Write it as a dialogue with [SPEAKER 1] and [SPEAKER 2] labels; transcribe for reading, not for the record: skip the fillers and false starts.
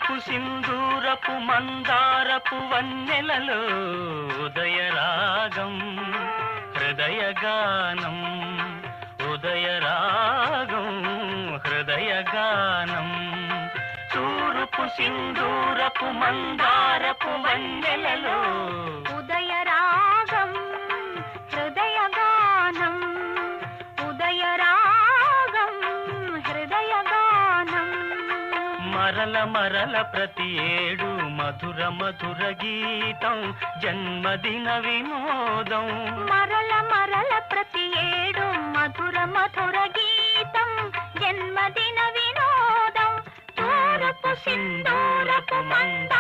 [SPEAKER 1] తూరుపు సింధూరపు మందారపు వన్నెలలో ఉదయరాగం హృదయగానం ఉదయరాగం హృదయగానం తూరుపు సింధూరపు మందారపు వన్నెలలో
[SPEAKER 2] ఉదయరాగం హృదయగానం ఉదయరాగం హృదయగానం
[SPEAKER 1] మరల మరల ప్రతి ఏడు మధుర మధుర గీతం జన్మదిన వినోదం
[SPEAKER 2] మరల మరల ప్రతి ఏడు మధుర మధుర గీతం జన్మదిన వినోదం తూరపు సింధూరపు మంద